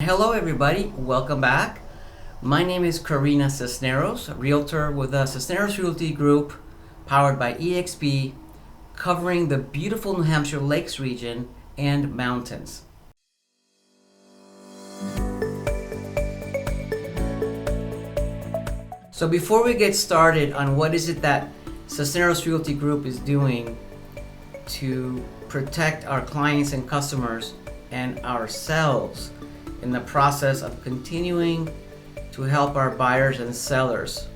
hello everybody, welcome back. My name is Karina Cisneros, a realtor with the Cisneros Realty Group, powered by eXp, covering the beautiful New Hampshire Lakes region and mountains. So before we get started on what is it that Cisneros Realty Group is doing to protect our clients and customers and ourselves in the process of continuing to help our buyers and sellers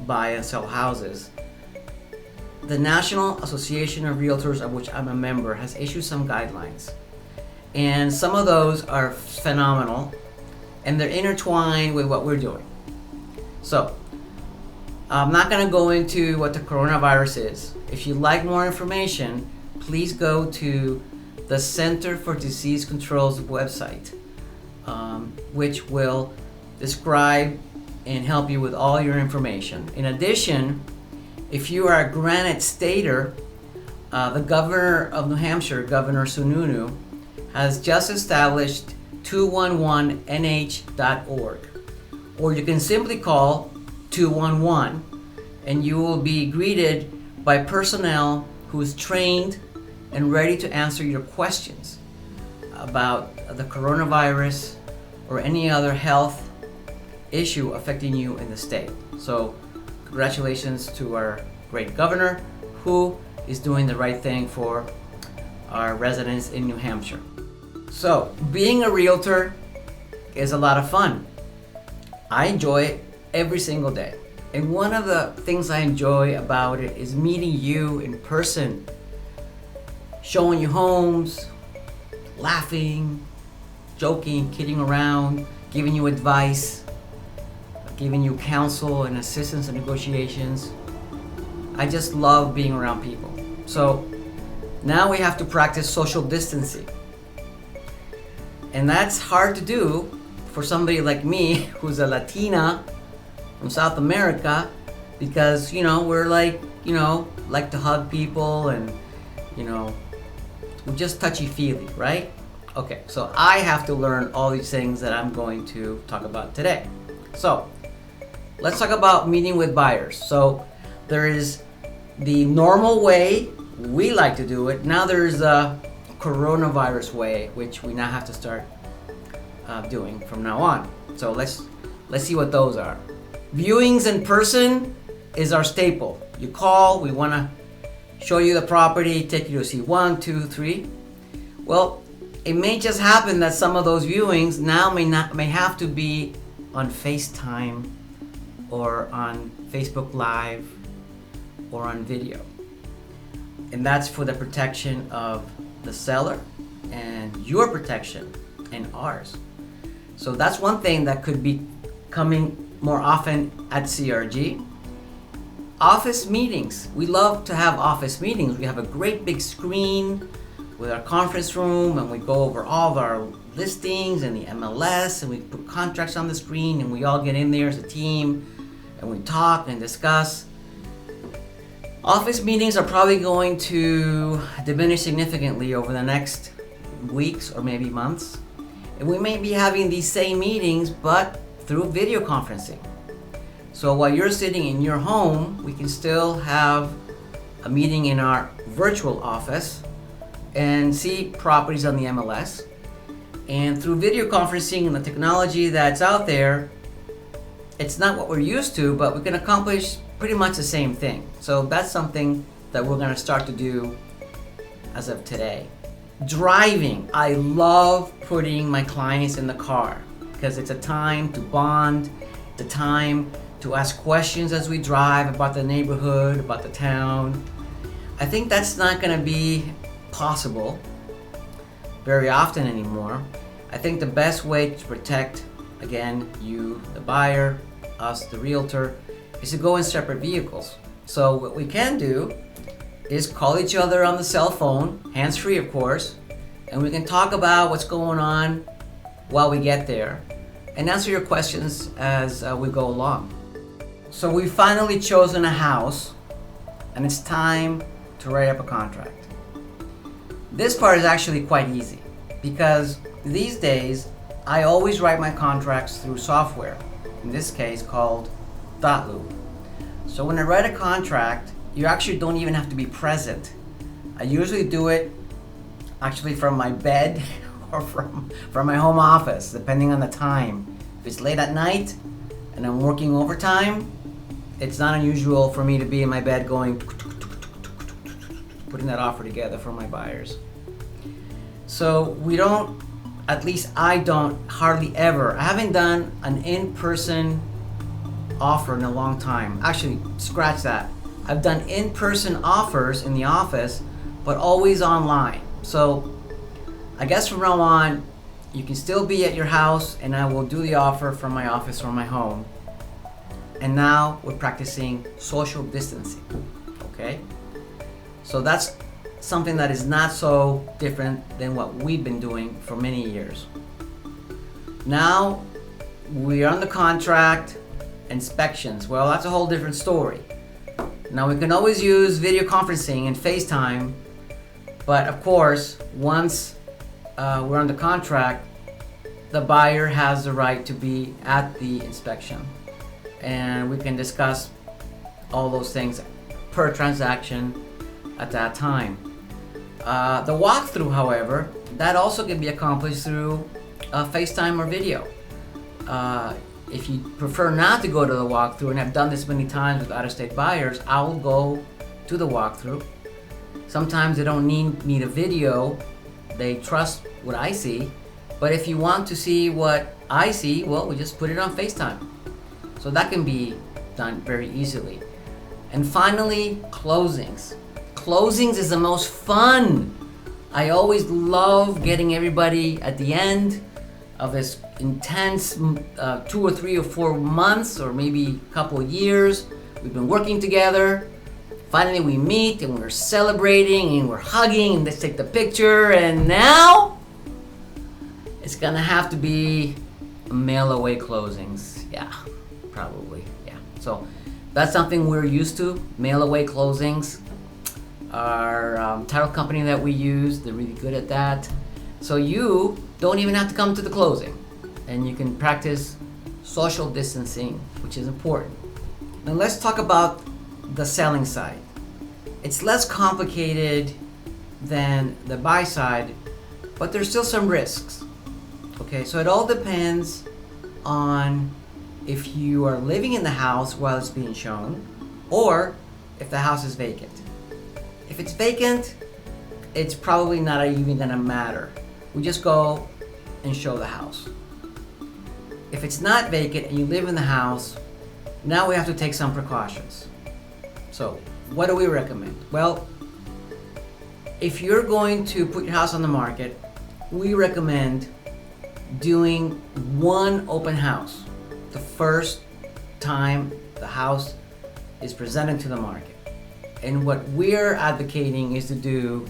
buy and sell houses, the National Association of Realtors, of which I'm a member, has issued some guidelines. And some of those are phenomenal, and they're intertwined with what we're doing. So, I'm not going to go into what the coronavirus is. If you'd like more information, please go to the Center for Disease Control's website, which will describe and help you with all your information. In addition, if you are a Granite Stater, the governor of New Hampshire, Governor Sununu, has just established 211nh.org, or you can simply call 211 and you will be greeted by personnel who is trained and ready to answer your questions about the coronavirus or any other health issue affecting you in the state. So congratulations to our great governor, who is doing the right thing for our residents in New Hampshire. So being a realtor is a lot of fun. I enjoy it every single day. And one of the things I enjoy about it is meeting you in person, showing you homes, laughing, joking, kidding around, giving you advice, giving you counsel and assistance in negotiations. I just love being around people. So now we have to practice social distancing. And that's hard to do for somebody like me, who's a Latina from South America, because, we're like to hug people and, we're just touchy-feely, right? Okay, so I have to learn all these things that I'm going to talk about today. So let's talk about meeting with buyers. So there is the normal way we like to do it. Now there's a coronavirus way, which we now have to start doing from now on. So let's see what those are. Viewings in person is our staple. You call, we want to show you the property, take you to see 1, 2, 3. Well, it may just happen that some of those viewings now may have to be on FaceTime or on Facebook Live or on video. And that's for the protection of the seller and your protection and ours. So that's one thing that could be coming more often at CRG. Office meetings. We love to have office meetings. We have a great big screen with our conference room, and we go over all of our listings and the MLS, and we put contracts on the screen, and we all get in there as a team and we talk and discuss. Office meetings are probably going to diminish significantly over the next weeks or maybe months. And we may be having these same meetings, but through video conferencing. So while you're sitting in your home, we can still have a meeting in our virtual office and see properties on the MLS. And through video conferencing and the technology that's out there, it's not what we're used to, but we can accomplish pretty much the same thing. So that's something that we're going to start to do as of today. Driving. I love putting my clients in the car because it's a time to bond, the time to ask questions as we drive about the neighborhood, about the town. I think that's not going to be possible very often anymore. I think the best way to protect, again, you, the buyer, us, the realtor, is to go in separate vehicles. So what we can do is call each other on the cell phone, hands-free of course, and we can talk about what's going on while we get there and answer your questions as we go along. So we've finally chosen a house, and it's time to write up a contract. This part is actually quite easy because these days I always write my contracts through software, in this case called Dotloop. So when I write a contract, you actually don't even have to be present. I usually do it actually from my bed or from my home office, depending on the time. If it's late at night and I'm working overtime, it's not unusual for me to be in my bed going, putting that offer together for my buyers. So we don't, at least I don't, hardly ever. I haven't done an in-person offer in a long time. Actually, scratch that. I've done in-person offers in the office, but always online. So I guess from now on, you can still be at your house and I will do the offer from my office or my home. And now we're practicing social distancing, okay? So that's something that is not so different than what we've been doing for many years. Now we are on the contract, inspections. Well, that's a whole different story. Now we can always use video conferencing and FaceTime, but of course, once we're on the contract, the buyer has the right to be at the inspection, and we can discuss all those things per transaction at that time. The walkthrough, however, that also can be accomplished through FaceTime or video. If you prefer not to go to the walkthrough, and I've done this many times with out-of-state buyers, I will go to the walkthrough. Sometimes they don't need a video, they trust what I see. But if you want to see what I see, well, we just put it on FaceTime. So that can be done very easily. And finally, closings. Closings is the most fun. I always love getting everybody at the end of this intense 2 or 3 or 4 months, or maybe a couple of years. We've been working together. Finally we meet and we're celebrating and we're hugging and let's take the picture, and now it's gonna have to be mail away closings. Yeah, probably, yeah. So that's something we're used to, mail away closings. Our title company that we use, they're really good at that. So you don't even have to come to the closing, and you can practice social distancing, which is important. Now let's talk about the selling side. It's less complicated than the buy side, but there's still some risks. Okay, so it all depends on if you are living in the house while it's being shown, or if the house is vacant. If it's vacant, it's probably not even gonna matter. We just go and show the house. If it's not vacant and you live in the house, now we have to take some precautions. So, what do we recommend? Well, if you're going to put your house on the market, we recommend doing one open house the first time the house is presented to the market. And what we're advocating is to do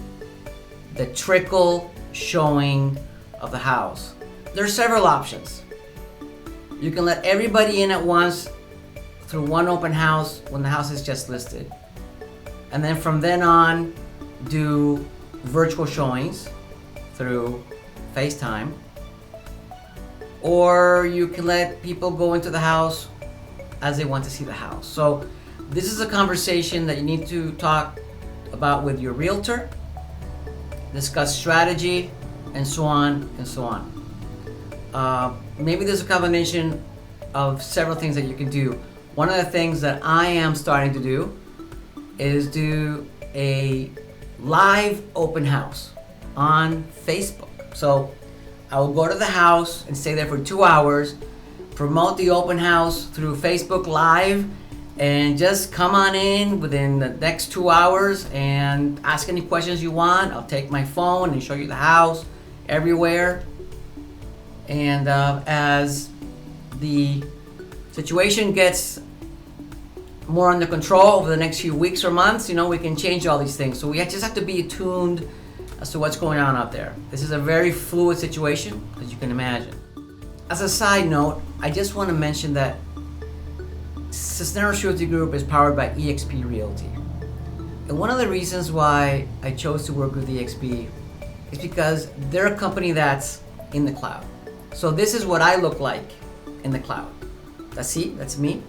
the trickle showing of the house. There are several options. You can let everybody in at once through one open house when the house is just listed. And then from then on, do virtual showings through FaceTime. Or you can let people go into the house as they want to see the house. So this is a conversation that you need to talk about with your realtor, discuss strategy, and so on and so on. Maybe there's a combination of several things that you can do. One of the things that I am starting to do is do a live open house on Facebook. So I will go to the house and stay there for 2 hours, promote the open house through Facebook Live, and just come on in within the next 2 hours and ask any questions you want. I'll take my phone and show you the house everywhere. And as the situation gets more under control over the next few weeks or months, we can change all these things. So we just have to be attuned as to what's going on out there. This is a very fluid situation, as you can imagine. As a side note, I just want to mention that Cisneros Realty Group is powered by eXp Realty. And one of the reasons why I chose to work with eXp is because they're a company that's in the cloud. So this is what I look like in the cloud. That's me.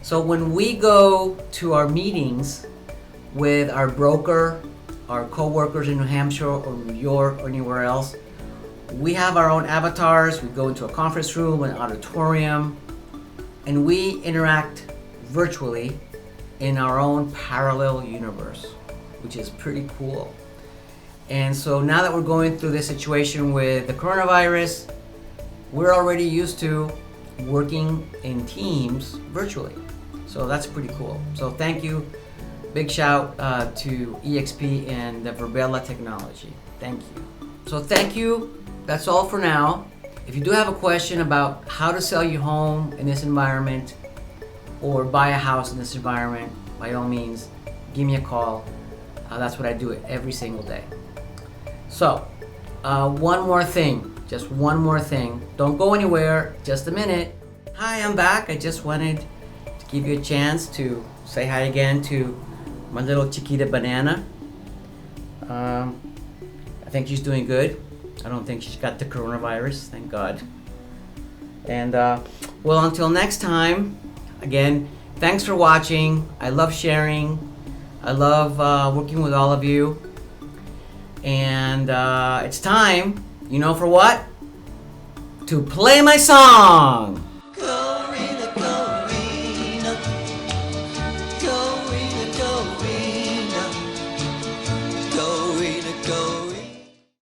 So when we go to our meetings with our broker, our co-workers in New Hampshire or New York or anywhere else, we have our own avatars. We go into a conference room, an auditorium, and we interact virtually in our own parallel universe, which is pretty cool. And so now that we're going through this situation with the coronavirus, we're already used to working in teams virtually. So that's pretty cool. So thank you. Big shout to EXP and the Virbela technology. Thank you. So thank you. That's all for now. If you do have a question about how to sell your home in this environment or buy a house in this environment, by all means, give me a call. That's what I do every single day. So, one more thing, just one more thing. Don't go anywhere, just a minute. Hi, I'm back. I just wanted to give you a chance to say hi again to my little Chiquita Banana. I think she's doing good. I don't think she's got the coronavirus, thank God. And well, until next time, again, thanks for watching. I love sharing. I love working with all of you. And it's time, you know for what? To play my song!